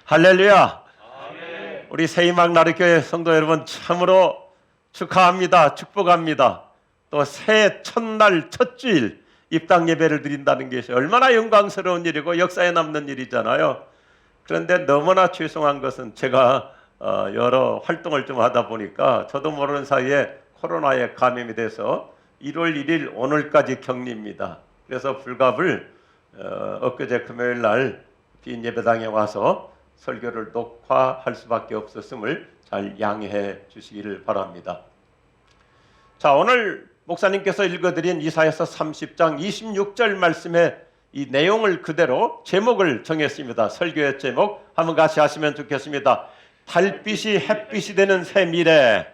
할렐루야. 우리 새희망 나루교회 성도 여러분 참으로 축하합니다. 축복합니다. 또 새해 첫날 첫 주일 입당 예배를 드린다는 것이 얼마나 영광스러운 일이고 역사에 남는 일이잖아요. 그런데 너무나 죄송한 것은 제가 여러 활동을 좀 하다 보니까 저도 모르는 사이에 코로나에 감염이 돼서 1월 1일 오늘까지 격리입니다. 그래서 불갑을 엊그제 금요일 날 빈 예배당에 와서 설교를 녹화할 수밖에 없었음을 잘 양해해 주시기를 바랍니다. 자, 오늘 목사님께서 읽어드린 이사야서 30장 26절 말씀의 이 내용을 그대로 제목을 정했습니다. 설교의 제목 한번 같이 하시면 좋겠습니다. 달빛이 햇빛이 되는 새 미래.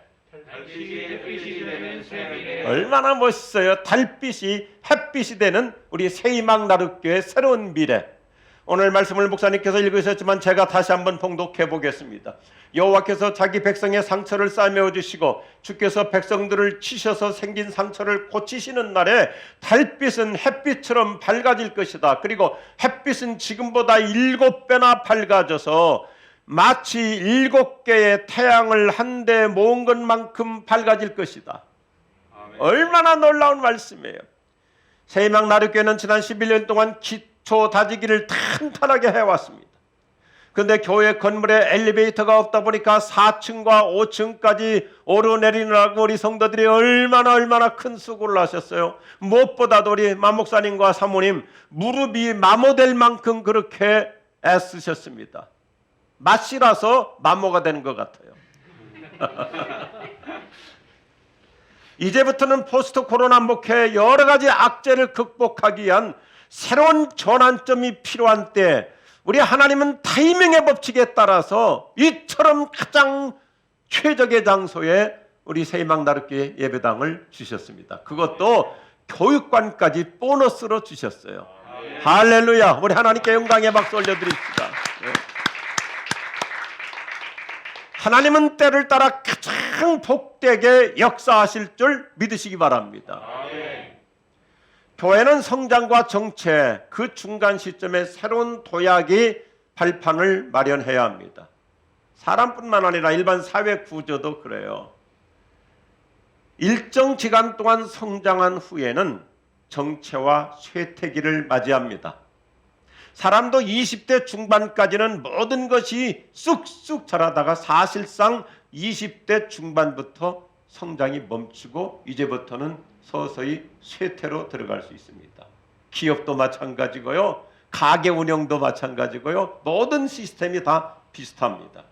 얼마나 멋있어요. 달빛이 햇빛이 되는 우리 새희망 나루교회의 새로운 미래. 오늘 말씀을 목사님께서 읽으셨지만 제가 다시 한번 봉독해 보겠습니다. 여호와께서 자기 백성의 상처를 싸매어 주시고 주께서 백성들을 치셔서 생긴 상처를 고치시는 날에 달빛은 햇빛처럼 밝아질 것이다. 그리고 햇빛은 지금보다 7배나 밝아져서 마치 7개의 태양을 한데 모은 것만큼 밝아질 것이다. 아멘. 얼마나 놀라운 말씀이에요. 새희망 나루교회는 지난 11년 동안 기초 다지기를 탄탄하게 해왔습니다. 그런데 교회 건물에 엘리베이터가 없다 보니까 4층과 5층까지 오르내리느라고 우리 성도들이 얼마나 큰 수고를 하셨어요. 무엇보다도 우리 마목사님과 사모님 무릎이 마모될 만큼 그렇게 애쓰셨습니다. 맛이라서 마모가 되는 것 같아요. 이제부터는 포스트 코로나 목회의 여러 가지 악재를 극복하기 위한 새로운 전환점이 필요한 때 우리 하나님은 타이밍의 법칙에 따라서 이처럼 가장 최적의 장소에 우리 새희망 나루교회 예배당을 주셨습니다. 그것도 교육관까지 보너스로 주셨어요. 할렐루야. 우리 하나님께 영광의 박수 올려드립시다. 네. 하나님은 때를 따라 가장 복되게 역사하실 줄 믿으시기 바랍니다. 교회는 성장과 정체 그 중간 시점에 새로운 도약이 발판을 마련해야 합니다. 사람뿐만 아니라 일반 사회 구조도 그래요. 일정 기간 동안 성장한 후에는 정체와 쇠퇴기를 맞이합니다. 사람도 20대 중반까지는 모든 것이 쑥쑥 자라다가 사실상 20대 중반부터 성장이 멈추고 이제부터는 서서히 쇠퇴로 들어갈 수 있습니다. 기업도 마찬가지고요. 가게 운영도 마찬가지고요. 모든 시스템이 다 비슷합니다.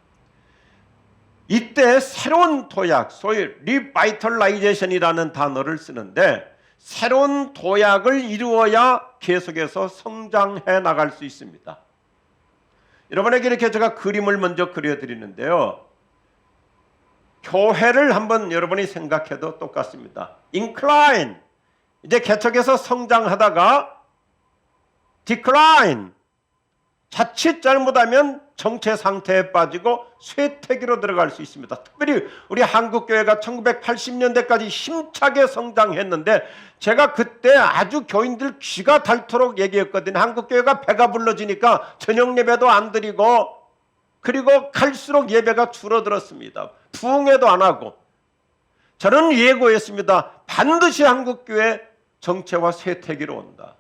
이때 새로운 도약, 소위 리바이털라이제이션이라는 단어를 쓰는데 새로운 도약을 이루어야 계속해서 성장해 나갈 수 있습니다. 여러분에게 이렇게 제가 그림을 먼저 그려드리는데요. 교회를 한번 여러분이 생각해도 똑같습니다. incline, 이제 개척해서 성장하다가 decline, 자칫 잘못하면 정체 상태에 빠지고 쇠퇴기로 들어갈 수 있습니다. 특별히 우리 한국교회가 1980년대까지 힘차게 성장했는데 제가 그때 아주 교인들 귀가 닳도록 얘기했거든요. 한국교회가 배가 불러지니까 저녁 예배도 안 드리고 그리고 갈수록 예배가 줄어들었습니다. 부흥회도 안 하고. 저는 예고했습니다. 반드시 한국교회 정체와 쇠퇴기로 온다.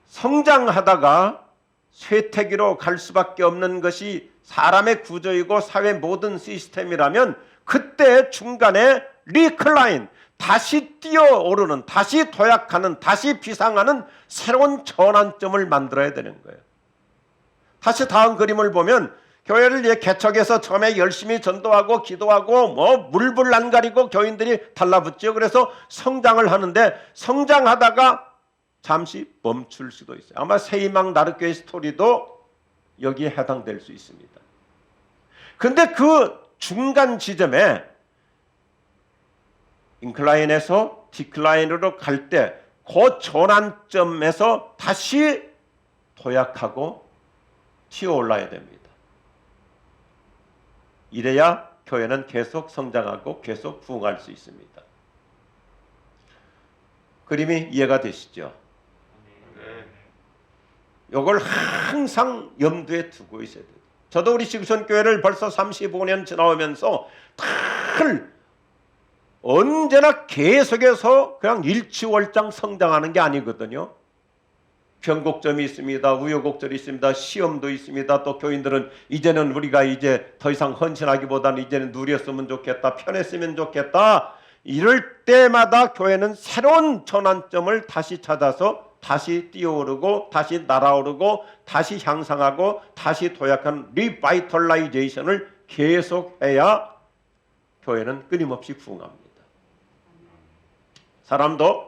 성장하다가 쇠퇴기로 갈 수밖에 없는 것이 사람의 구조이고 사회 모든 시스템이라면 그때 중간에 리클라인, 다시 뛰어오르는, 다시 도약하는, 다시 비상하는 새로운 전환점을 만들어야 되는 거예요. 다시 다음 그림을 보면 교회를 개척해서 처음에 열심히 전도하고 기도하고 물불 안 가리고 교인들이 달라붙죠. 그래서 성장을 하는데 성장하다가 잠시 멈출 수도 있어요. 아마 새희망 나루교회 스토리도 여기에 해당될 수 있습니다. 그런데 그 중간 지점에 인클라인에서 디클라인으로 갈 때 그 전환점에서 다시 도약하고 튀어올라야 됩니다. 이래야 교회는 계속 성장하고 계속 부흥할 수 있습니다. 그림이 이해가 되시죠? 이걸 항상 염두에 두고 있어야 돼요. 저도 우리 지구촌교회를 벌써 35년 지나오면서 늘 언제나 계속해서 그냥 일취월장 성장하는 게 아니거든요. 변곡점이 있습니다. 우여곡절이 있습니다. 시험도 있습니다. 또 교인들은 이제는 우리가 이제 더 이상 헌신하기보다는 이제는 누렸으면 좋겠다, 편했으면 좋겠다, 이럴 때마다 교회는 새로운 전환점을 다시 찾아서 다시 뛰어오르고 다시 날아오르고 다시 향상하고 다시 도약하는 리바이털라이제이션을 계속해야 교회는 끊임없이 부흥합니다. 사람도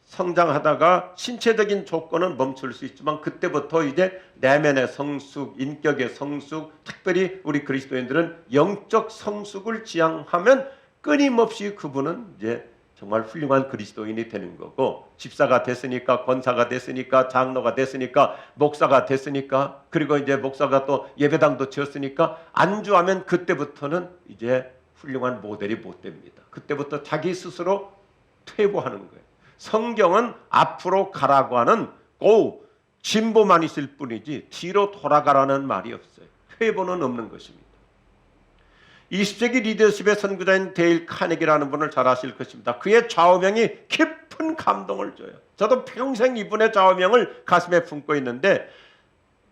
성장하다가 신체적인 조건은 멈출 수 있지만 그때부터 이제 내면의 성숙, 인격의 성숙, 특별히 우리 그리스도인들은 영적 성숙을 지향하면 끊임없이 그분은 이제 정말 훌륭한 그리스도인이 되는 거고, 집사가 됐으니까, 권사가 됐으니까, 장로가 됐으니까, 목사가 됐으니까, 그리고 이제 목사가 또 예배당도 지었으니까 안주하면 그때부터는 이제 훌륭한 모델이 못 됩니다. 그때부터 자기 스스로 퇴보하는 거예요. 성경은 앞으로 가라고 하는 진보만 있을 뿐이지 뒤로 돌아가라는 말이 없어요. 퇴보는 없는 것입니다. 20세기 리더십의 선구자인 데일 카네기라는 분을 잘 아실 것입니다. 그의 좌우명이 깊은 감동을 줘요. 저도 평생 이분의 좌우명을 가슴에 품고 있는데,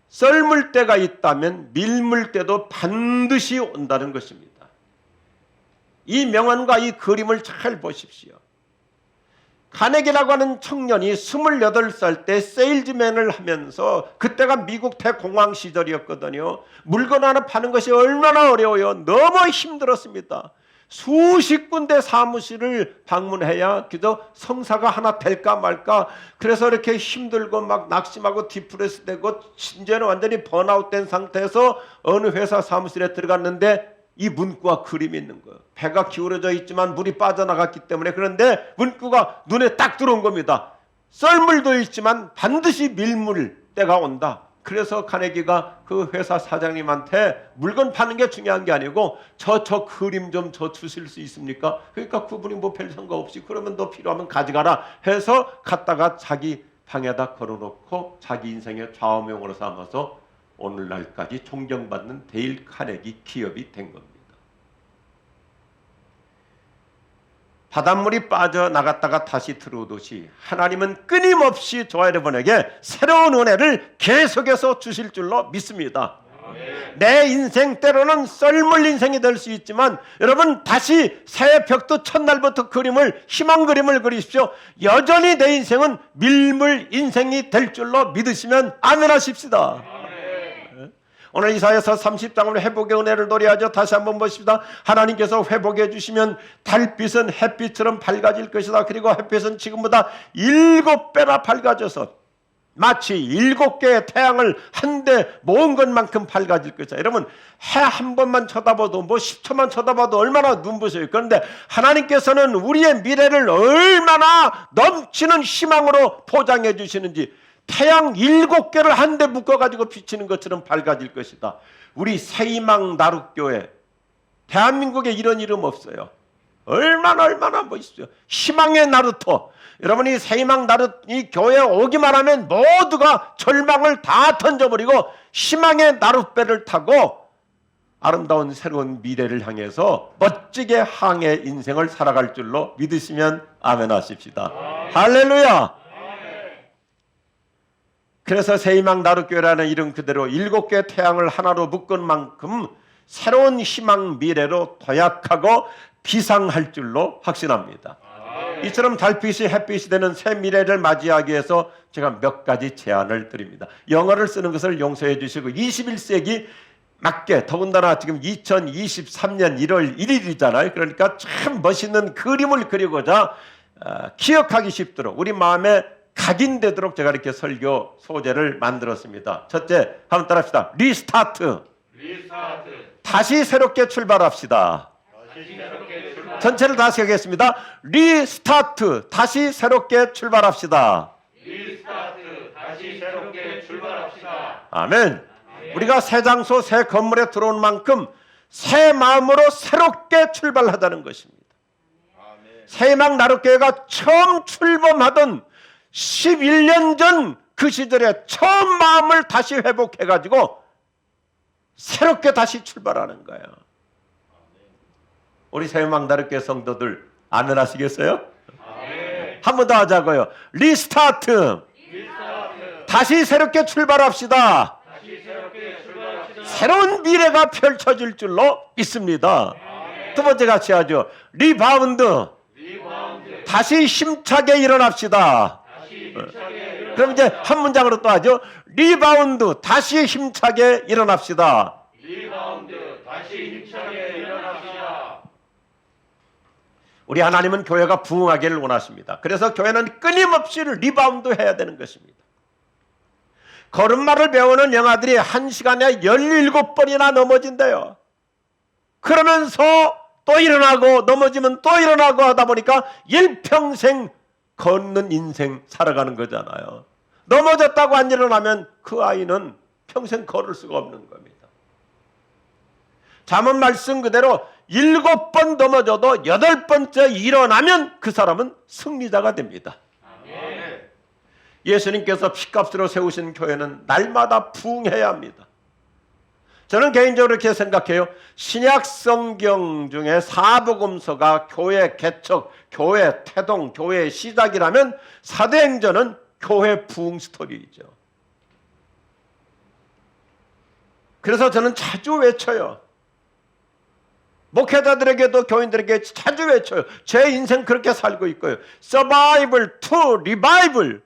썰물 때가 있다면 밀물 때도 반드시 온다는 것입니다. 이 명언과 이 그림을 잘 보십시오. 카네기라고 하는 청년이 28살 때 세일즈맨을 하면서, 그때가 미국 대공황 시절이었거든요. 물건 하나 파는 것이 얼마나 어려워요. 너무 힘들었습니다. 수십 군데 사무실을 방문해야 그저 성사가 하나 될까 말까. 그래서 이렇게 힘들고 막 낙심하고 디프레스 되고 심지어는 완전히 번아웃 된 상태에서 어느 회사 사무실에 들어갔는데 이 문구와 그림이 있는 거예요. 배가 기울어져 있지만 물이 빠져나갔기 때문에. 그런데 문구가 눈에 딱 들어온 겁니다. 썰물도 있지만 반드시 밀물 때가 온다. 그래서 카네기가 그 회사 사장님한테 물건 파는 게 중요한 게 아니고 저 그림 좀 저 주실 수 있습니까? 그러니까 그분이 뭐 별 생각 없이 그러면 너 필요하면 가져가라 해서 갖다가 자기 방에다 걸어놓고 자기 인생의 좌우명으로 삼아서 오늘날까지 존경받는 데일 카네기 기업이 된 겁니다. 바닷물이 빠져나갔다가 다시 들어오듯이 하나님은 끊임없이 저와 여러분에게 새로운 은혜를 계속해서 주실 줄로 믿습니다. 내 인생 때로는 썰물 인생이 될 수 있지만 여러분 다시 새 벽도 첫날부터 희망 그림을 그리십시오. 여전히 내 인생은 밀물 인생이 될 줄로 믿으시면 아멘 하십시다. 오늘 이사야서 30장으로 회복의 은혜를 노래하죠. 다시 한번 보십시다. 하나님께서 회복해 주시면 달빛은 햇빛처럼 밝아질 것이다. 그리고 햇빛은 지금보다 7배나 밝아져서 마치 7개의 태양을 한데 모은 것만큼 밝아질 것이다. 여러분 해 한 번만 쳐다봐도 10초만 쳐다봐도 얼마나 눈부셔요. 그런데 하나님께서는 우리의 미래를 얼마나 넘치는 희망으로 포장해 주시는지, 태양 7개를 한데 묶어가지고 비치는 것처럼 밝아질 것이다. 우리 새희망 나룻교회, 대한민국에 이런 이름 없어요. 얼마나 멋있어요. 희망의 나루터. 여러분이 새희망 나룻 이 교회에 오기만 하면 모두가 절망을 다 던져버리고 희망의 나룻배를 타고 아름다운 새로운 미래를 향해서 멋지게 항해 인생을 살아갈 줄로 믿으시면 아멘 하십시다. 할렐루야. 그래서 새희망 나룻교회라는 이름 그대로 7개의 태양을 하나로 묶은 만큼 새로운 희망 미래로 도약하고 비상할 줄로 확신합니다. 이처럼 달빛이 햇빛이 되는 새 미래를 맞이하기 위해서 제가 몇 가지 제안을 드립니다. 영어를 쓰는 것을 용서해 주시고 21세기 맞게, 더군다나 지금 2023년 1월 1일이잖아요. 그러니까 참 멋있는 그림을 그리고자 기억하기 쉽도록 우리 마음에 각인되도록 제가 이렇게 설교 소재를 만들었습니다. 첫째, 한번 따라합시다. 리스타트. 다시 새롭게 출발합시다. 전체를 다시 하겠습니다. 리스타트. 다시 새롭게 출발합시다. 다시 새롭게 출발합시다. 아멘. 우리가 새 장소, 새 건물에 들어온 만큼 새 마음으로 새롭게 출발하자는 것입니다. 새희망 나룻교회가 처음 출범하던 11년 전 그 시절에 처음 마음을 다시 회복해가지고 새롭게 다시 출발하는 거예요. 우리 새망다르교회 성도들 아멘 하시겠어요? 한 번 더 하자고요. 리스타트. 다시 새롭게 출발합시다. 새로운 미래가 펼쳐질 줄로 믿습니다. 두 번째 같이 하죠. 리바운드. 다시 힘차게 일어납시다. 그럼 이제 한 문장으로 또 하죠. 리바운드. 다시 힘차게 일어납시다. 리바운드. 다시 힘차게 일어납시다. 우리 하나님은 교회가 부흥하기를 원하십니다. 그래서 교회는 끊임없이 리바운드 해야 되는 것입니다. 걸음마를 배우는 영아들이 한 시간에 17번이나 넘어진대요. 그러면서 또 일어나고 넘어지면 또 일어나고 하다 보니까 일평생 걷는 인생 살아가는 거잖아요. 넘어졌다고 안 일어나면 그 아이는 평생 걸을 수가 없는 겁니다. 잠언 말씀 그대로 7번 넘어져도 8번째 일어나면 그 사람은 승리자가 됩니다. 아멘. 예수님께서 피값으로 세우신 교회는 날마다 부흥해야 합니다. 저는 개인적으로 이렇게 생각해요. 신약 성경 중에 사복음서가 교회 개척, 교회 태동, 교회 시작이라면 사도행전은 교회 부흥 스토리이죠. 그래서 저는 자주 외쳐요. 목회자들에게도 교인들에게 자주 외쳐요. 제 인생 그렇게 살고 있고요. Survival to Revival.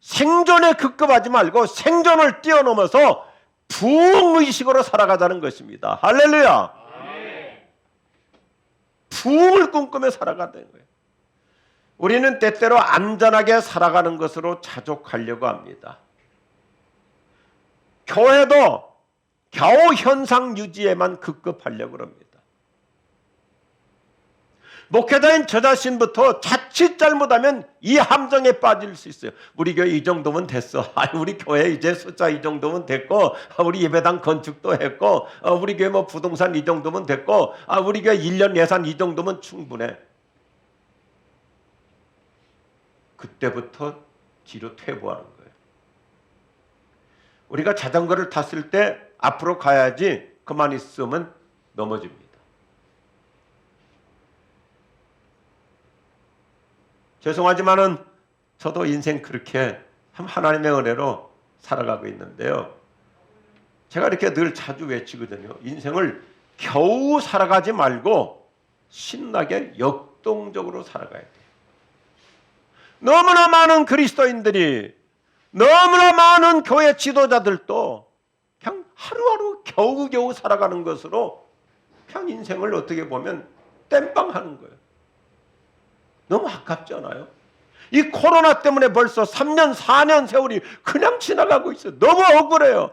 생존에 급급하지 말고 생존을 뛰어넘어서 부흥의식으로 살아가자는 것입니다. 할렐루야. 부흥을 꿈꾸며 살아가는 거예요. 우리는 때때로 안전하게 살아가는 것으로 자족하려고 합니다. 교회도 겨우 현상 유지에만 급급하려고 합니다. 목회자인 저 자신부터 자칫 잘못하면 이 함정에 빠질 수 있어요. 우리 교회 이 정도면 됐어. 우리 교회 이제 숫자 이 정도면 됐고, 우리 예배당 건축도 했고, 우리 교회 뭐 부동산 이 정도면 됐고, 우리 교회 1년 예산 이 정도면 충분해. 그때부터 뒤로 퇴보하는 거예요. 우리가 자전거를 탔을 때 앞으로 가야지 그만 있으면 넘어집니다. 죄송하지만은 저도 인생 그렇게 하나님의 은혜로 살아가고 있는데요. 제가 이렇게 늘 자주 외치거든요. 인생을 겨우 살아가지 말고 신나게 역동적으로 살아가야 돼요. 너무나 많은 그리스도인들이, 너무나 많은 교회 지도자들도 그냥 하루하루 겨우겨우 살아가는 것으로 그냥 인생을 어떻게 보면 땜빵하는 거예요. 너무 아깝지 않아요? 이 코로나 때문에 벌써 3년, 4년 세월이 그냥 지나가고 있어요. 너무 억울해요.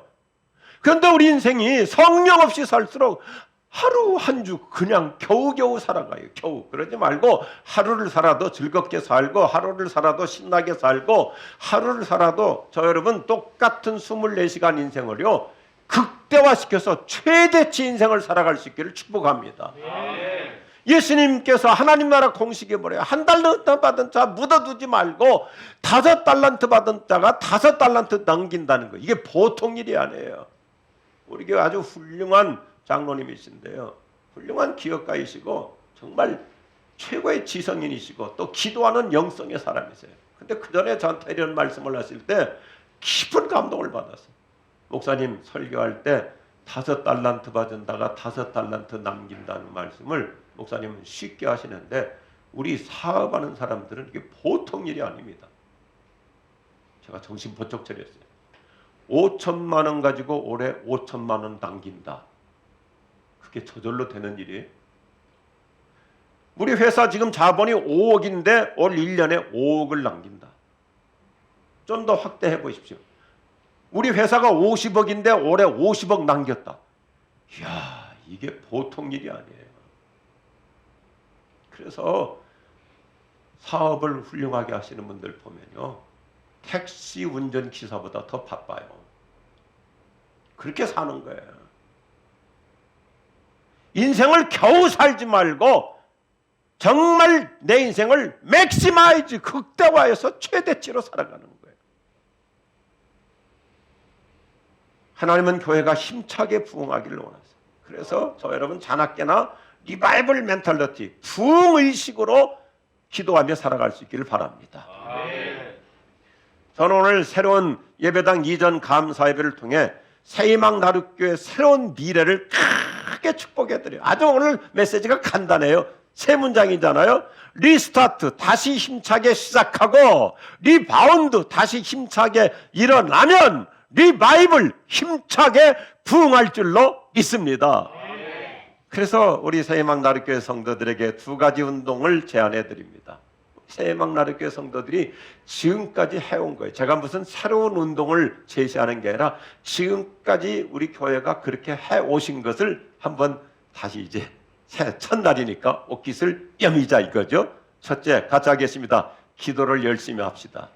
그런데 우리 인생이 성령 없이 살수록 하루 한 주 그냥 겨우겨우 살아가요. 겨우. 그러지 말고 하루를 살아도 즐겁게 살고, 하루를 살아도 신나게 살고, 하루를 살아도 저 여러분 똑같은 24시간 인생을요 극대화시켜서 최대치 인생을 살아갈 수 있기를 축복합니다. 예수님께서 하나님 나라 공식에 뭐래요? 1달란트 받은 자 묻어두지 말고 5달란트 받은 자가 5달란트 남긴다는 거예요. 이게 보통 일이 아니에요. 우리 교회 아주 훌륭한 장로님이신데요. 훌륭한 기업가이시고 정말 최고의 지성인이시고 또 기도하는 영성의 사람이세요. 근데 그 전에 저한테 이런 말씀을 하실 때 깊은 감동을 받았어요. 목사님 설교할 때 5달란트 받은 자가 5달란트 남긴다는 말씀을 목사님은 쉽게 하시는데 우리 사업하는 사람들은 이게 보통 일이 아닙니다. 제가 정신 번쩍 차렸어요. 5천만 원 가지고 올해 5천만 원 남긴다. 그게 저절로 되는 일이에요. 우리 회사 지금 자본이 5억인데 올 1년에 5억을 남긴다. 좀 더 확대해 보십시오. 우리 회사가 50억인데 올해 50억 남겼다. 이야, 이게 보통 일이 아니에요. 그래서 사업을 훌륭하게 하시는 분들 보면요, 택시 운전기사보다 더 바빠요. 그렇게 사는 거예요. 인생을 겨우 살지 말고 정말 내 인생을 맥시마이즈, 극대화해서 최대치로 살아가는 거예요. 하나님은 교회가 힘차게 부흥하기를 원하세요. 그래서 저 여러분 자나깨나 리바이벌 멘탈리티, 부흥의식으로 기도하며 살아갈 수 있기를 바랍니다. 저는 오늘 새로운 예배당 이전 감사 예배를 통해 새희망 나룻교회 새로운 미래를 크게 축복해드려요. 아주 오늘 메시지가 간단해요. 세 문장이잖아요. 리스타트, 다시 힘차게 시작하고, 리바운드, 다시 힘차게 일어나면, 리바이블, 힘차게 부흥할 줄로 믿습니다. 그래서 우리 새희망 나룻교회 성도들에게 두 가지 운동을 제안해 드립니다. 새희망 나룻교회 성도들이 지금까지 해온 거예요. 제가 무슨 새로운 운동을 제시하는 게 아니라 지금까지 우리 교회가 그렇게 해오신 것을 한번 다시 이제 첫날이니까 옷깃을 여미자 이거죠. 첫째, 같이 하겠습니다. 기도를 열심히 합시다.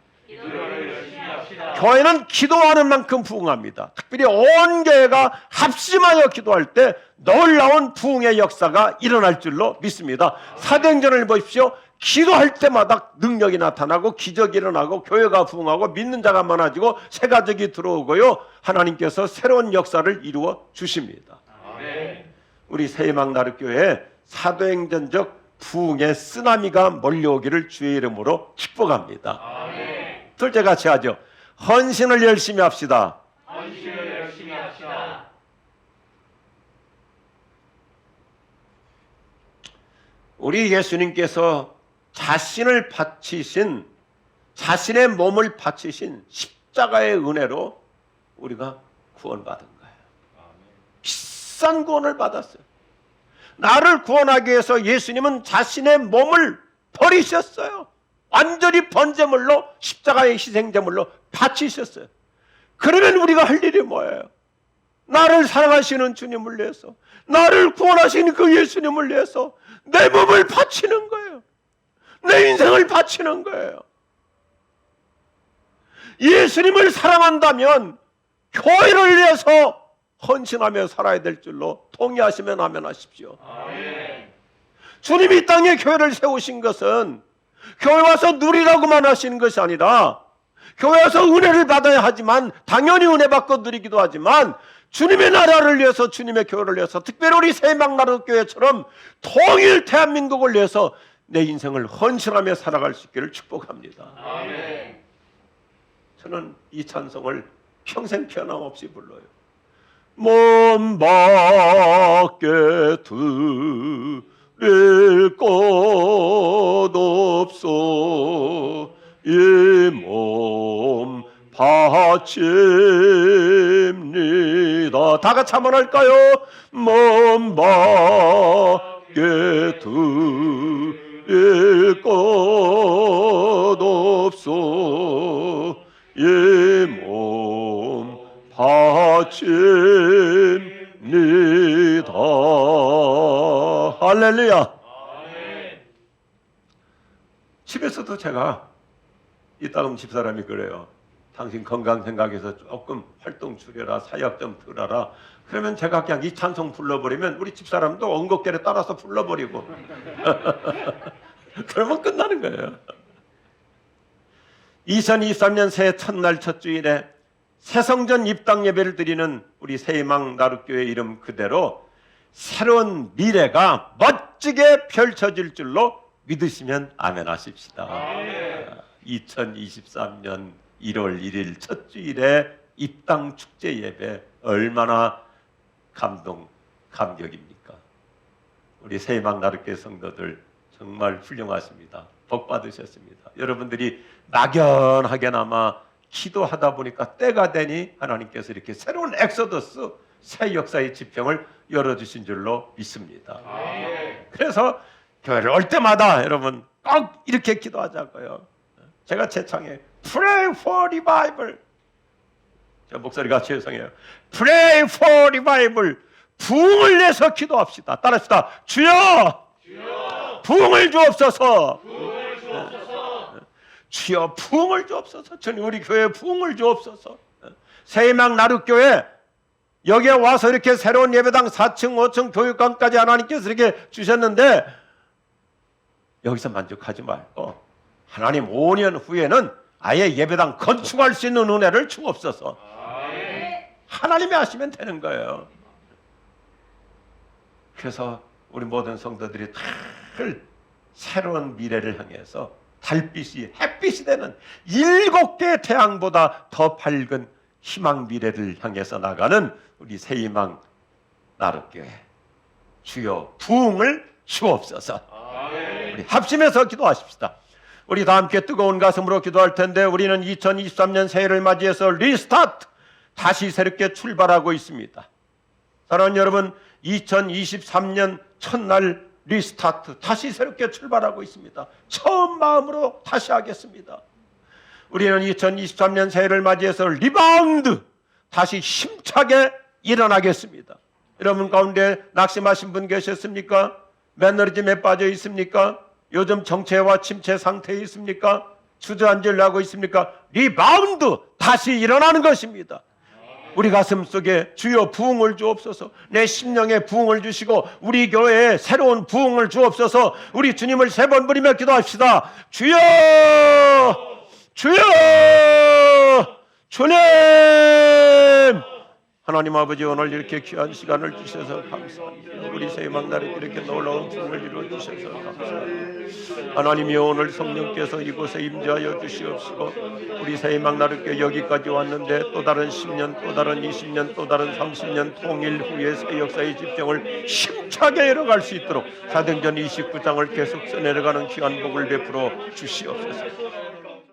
교회는 기도하는 만큼 부흥합니다. 특별히 온 교회가 합심하여 기도할 때 놀라운 부흥의 역사가 일어날 줄로 믿습니다. 사도행전을 보십시오. 기도할 때마다 능력이 나타나고 기적이 일어나고 교회가 부흥하고 믿는 자가 많아지고 새 가족이 들어오고요. 하나님께서 새로운 역사를 이루어 주십니다. 우리 새희망 나룻교회에 사도행전적 부흥의 쓰나미가 몰려오기를 주의 이름으로 축복합니다. 둘째 같이 하죠. 헌신을 열심히 합시다. 헌신을 열심히 합시다. 우리 예수님께서 자신을 바치신, 자신의 몸을 바치신 십자가의 은혜로 우리가 구원받은 거예요. 비싼 구원을 받았어요. 나를 구원하기 위해서 예수님은 자신의 몸을 버리셨어요. 완전히 번제물로, 십자가의 희생제물로 바치셨어요. 그러면 우리가 할 일이 뭐예요? 나를 사랑하시는 주님을 위해서, 나를 구원하시는 그 예수님을 위해서 내 몸을 바치는 거예요. 내 인생을 바치는 거예요. 예수님을 사랑한다면 교회를 위해서 헌신하며 살아야 될 줄로 동의하시면 아멘하십시오. 주님이 이 땅에 교회를 세우신 것은 교회 와서 누리라고만 하시는 것이 아니라, 교회 와서 은혜를 받아야 하지만 당연히 은혜 받고 누리기도 하지만, 주님의 나라를 위해서, 주님의 교회를 위해서, 특별히 우리 새희망 나룻교회처럼 통일 대한민국을 위해서 내 인생을 헌신하며 살아갈 수 있기를 축복합니다. 저는 이 찬송을 평생 변함없이 불러요. 몸 밖에 드릴 것 없어 이 몸 바칩니다. 다 같이 한번 할까요? 몸 밖에 드릴 것 없어 이 몸 바칩니다. 할렐루야. 집에서도 제가 이따금 집사람이 그래요. 당신 건강 생각해서 조금 활동 줄여라, 사역 좀 덜하라. 그러면 제가 그냥 이 찬송 불러버리면 우리 집사람도 언곡결에 따라서 불러버리고 그러면 끝나는 거예요. 2023년 새해 첫날 첫 주일에 새성전 입당 예배를 드리는 우리 새희망 나룻교회 이름 그대로 새로운 미래가 멋지게 펼쳐질 줄로 믿으시면 아멘 하십시다. 2023년 1월 1일 첫 주일에 입당 축제 예배 얼마나 감격입니까? 우리 새희망 나룻교회 성도들 정말 훌륭하십니다. 복 받으셨습니다. 여러분들이 막연하게나마 기도하다 보니까 때가 되니 하나님께서 이렇게 새로운 엑소더스, 새 역사의 지평을 열어주신 줄로 믿습니다. 그래서 교회를 올 때마다 여러분 꼭 이렇게 기도하자고요. 제가 제창에 Pray for Revival. 저 목소리가 죄송해요. Pray for Revival. 부흥을 내서 기도합시다. 따라합시다. 주여, 부흥을 주옵소서. 주여 부흥을 주옵소서. 주님 우리 교회에 부흥을 주옵소서. 새희망 나룻교회 여기에 와서 이렇게 새로운 예배당 4층 5층 교육관까지 하나님께서 이렇게 주셨는데 여기서 만족하지 말고 하나님 5년 후에는 아예 예배당 건축할 수 있는 은혜를 주옵소서. 하나님이 하시면 되는 거예요. 그래서 우리 모든 성도들이 늘 새로운 미래를 향해서 달빛이 햇빛이 되는 7개의 태양보다 더 밝은 희망 미래를 향해서 나가는 우리 새희망 나룻교회, 주여 부흥을 주옵소서. 우리 합심해서 기도하십시다. 우리 다 함께 뜨거운 가슴으로 기도할 텐데, 우리는 2023년 새해를 맞이해서 리스타트, 다시 새롭게 출발하고 있습니다. 사랑하는 여러분, 2023년 첫날 리스타트, 다시 새롭게 출발하고 있습니다. 처음 마음으로 다시 하겠습니다. 우리는 2023년 새해를 맞이해서 리바운드, 다시 힘차게 일어나겠습니다. 여러분 가운데 낙심하신 분 계셨습니까? 매너리즘에 빠져 있습니까? 요즘 정체와 침체 상태에 있습니까? 주저앉으려고 있습니까? 리바운드, 다시 일어나는 것입니다. 우리 가슴 속에 주여 부흥을 주옵소서, 내 심령에 부흥을 주시고 우리 교회에 새로운 부흥을 주옵소서. 우리 주님을 3번 부리며 기도합시다. 주여, 주여, 주님. 하나님 아버지, 오늘 이렇게 귀한 시간을 주셔서 감사합니다. 우리 새희망 나를 이렇게 놀라운 부흥을 이루어 주셔서 감사합니다. 하나님이 오늘 성령께서 이곳에 임재하여 주시옵시고, 우리 새희망 나를 여기까지 왔는데 또 다른 10년, 또 다른 20년, 또 다른 30년 통일 후에 새 역사의 집정을 힘차게 이뤄갈 수 있도록 사도행전 29장을 계속 써내려가는 귀한 복을 베풀어 주시옵소서.